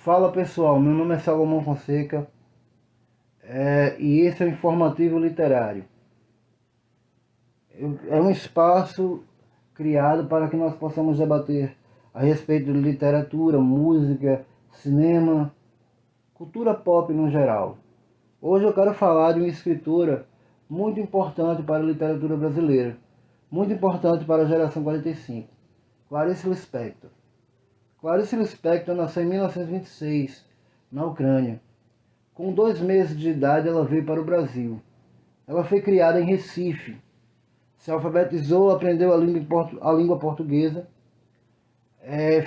Fala pessoal, meu nome é Salomão Fonseca e esse é o Informativo Literário. É um espaço criado para que nós possamos debater a respeito de literatura, música, cinema, cultura pop no geral. Hoje eu quero falar de uma escritora muito importante para a literatura brasileira, muito importante para a geração 45, Clarice Lispector. Clarice Lispector nasceu em 1926, na Ucrânia. Com 2 meses de idade, ela veio para o Brasil. Ela foi criada em Recife, se alfabetizou, aprendeu a língua portuguesa,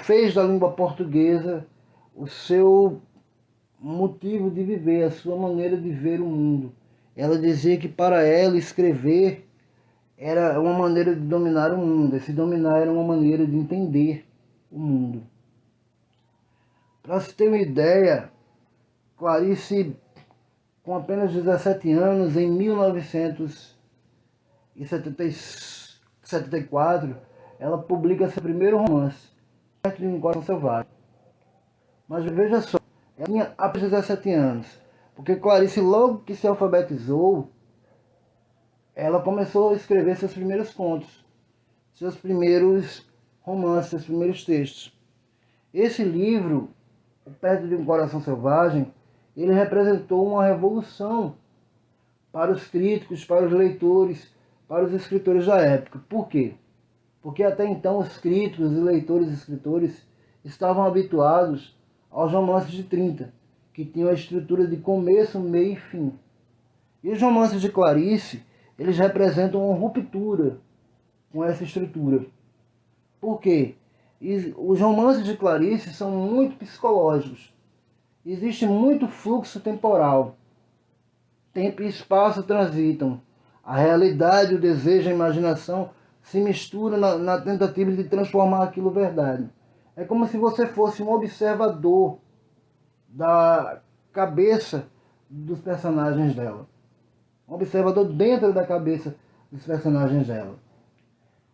fez da língua portuguesa o seu motivo de viver, a sua maneira de ver o mundo. Ela dizia que para ela escrever era uma maneira de dominar o mundo, esse dominar era uma maneira de entender o mundo. Para se ter uma ideia, Clarice, com apenas 17 anos, em 1974, ela publica seu primeiro romance, Perto de um Coração Selvagem. Mas veja só, ela tinha apenas 17 anos, porque Clarice, logo que se alfabetizou, ela começou a escrever seus primeiros contos, seus primeiros romances, seus primeiros textos. Esse livro, Perto de um Coração Selvagem, ele representou uma revolução para os críticos, para os leitores, para os escritores da época. Por quê? Porque até então os críticos, os leitores e escritores estavam habituados aos romances de 30, que tinham a estrutura de começo, meio e fim. E os romances de Clarice, eles representam uma ruptura com essa estrutura. Por quê? Os romances de Clarice são muito psicológicos. Existe muito fluxo temporal. Tempo e espaço transitam. A realidade, o desejo, a imaginação se misturam na tentativa de transformar aquilo em verdade. É como se você fosse um observador da cabeça dos personagens dela. Um observador dentro da cabeça dos personagens dela.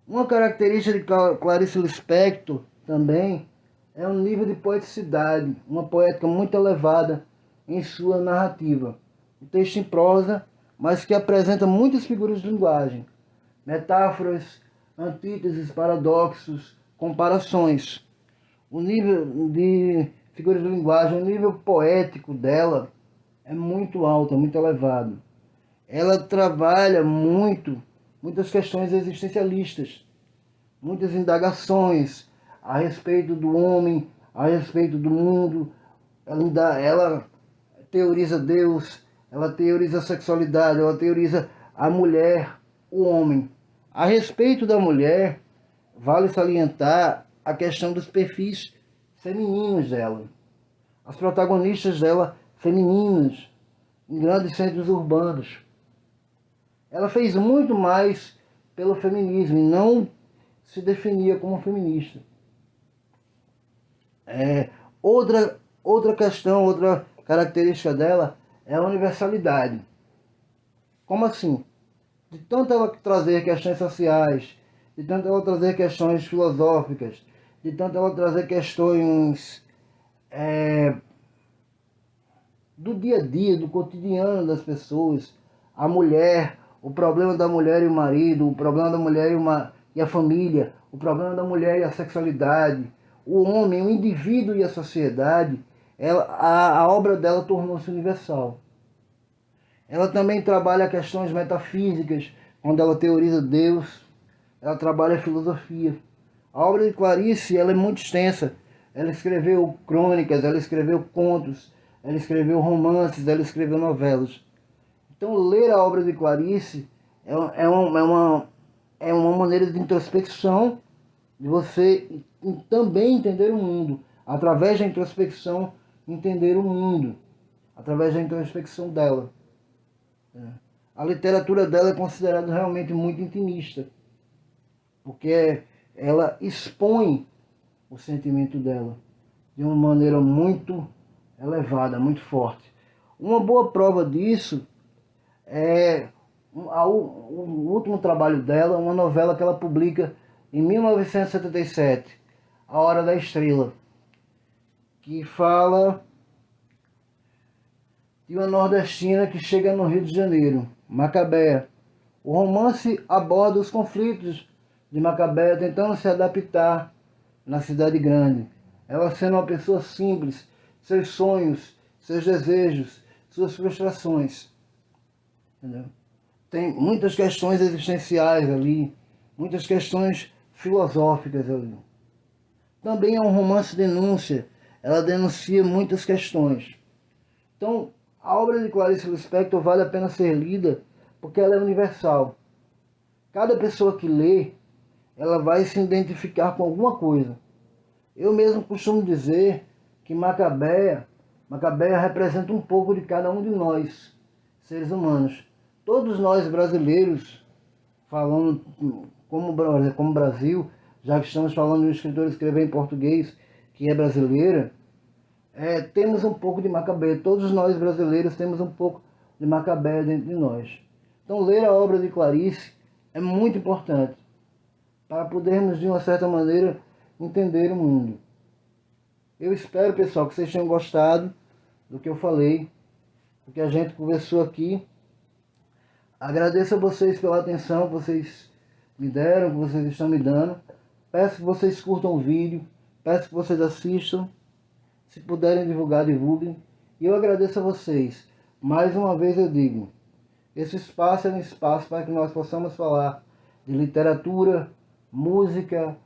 Uma característica de Clarice Lispector também é um nível de poeticidade, uma poética muito elevada em sua narrativa. Um texto em prosa, mas que apresenta muitas figuras de linguagem, metáforas, antíteses, paradoxos, comparações. O nível de figuras de linguagem, o nível poético dela é muito alto, é muito elevado. Ela trabalha muitas questões existencialistas, muitas indagações a respeito do homem, a respeito do mundo. Ela teoriza Deus, ela teoriza a sexualidade, ela teoriza a mulher, o homem. A respeito da mulher, vale salientar a questão dos perfis femininos dela. As protagonistas dela femininas, em grandes centros urbanos. Ela fez muito mais pelo feminismo e não se definia como feminista. Outra questão, outra característica dela é a universalidade. Como assim? De tanto ela trazer questões sociais, de tanto ela trazer questões filosóficas, de tanto ela trazer questões do dia a dia, do cotidiano das pessoas, a mulher, o problema da mulher e o marido, o problema da mulher e a família, o problema da mulher e a sexualidade, o homem, o indivíduo e a sociedade, a obra dela tornou-se universal. Ela também trabalha questões metafísicas, quando ela teoriza Deus, ela trabalha filosofia. A obra de Clarice ela é muito extensa. Ela escreveu crônicas, ela escreveu contos, ela escreveu romances, ela escreveu novelas. Então, ler a obra de Clarice é uma maneira de introspecção, de você também entender o mundo. Através da introspecção, entender o mundo. Através da introspecção dela. A literatura dela é considerada realmente muito intimista, porque ela expõe o sentimento dela de uma maneira muito elevada, muito forte. Uma boa prova disso é o último trabalho dela, uma novela que ela publica em 1977, A Hora da Estrela. que fala de uma nordestina que chega no Rio de Janeiro, Macabéa. O romance aborda os conflitos de Macabéa tentando se adaptar na cidade grande. Ela sendo uma pessoa simples, seus sonhos, seus desejos, suas frustrações. Entendeu? Tem muitas questões existenciais ali, muitas questões filosóficas ali. Também é um romance denúncia, ela denuncia muitas questões. Então, a obra de Clarice Lispector vale a pena ser lida porque ela é universal. Cada pessoa que lê, ela vai se identificar com alguma coisa. Eu mesmo costumo dizer que Macabéa representa um pouco de cada um de nós, seres humanos. Todos nós brasileiros, falando como Brasil, já que estamos falando de um escritor escrever em português que é brasileira, temos um pouco de Macabéa. Todos nós brasileiros temos um pouco de Macabéa dentro de nós. Então, ler a obra de Clarice é muito importante para podermos, de uma certa maneira, entender o mundo. Eu espero, pessoal, que vocês tenham gostado do que eu falei, do que a gente conversou aqui. Agradeço a vocês pela atenção que vocês me deram, que vocês estão me dando. Peço que vocês curtam o vídeo, peço que vocês assistam. Se puderem divulgar, divulguem. E eu agradeço a vocês. Mais uma vez eu digo, esse espaço é um espaço para que nós possamos falar de literatura, música,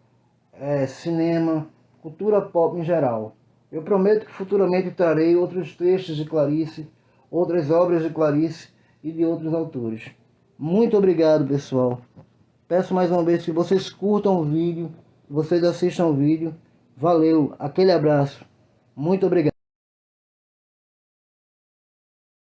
cinema, cultura pop em geral. Eu prometo que futuramente trarei outros textos de Clarice, outras obras de Clarice e de outros autores. Muito obrigado, pessoal. Peço mais uma vez que vocês curtam o vídeo, que vocês assistam o vídeo. Valeu, aquele abraço. Muito obrigado.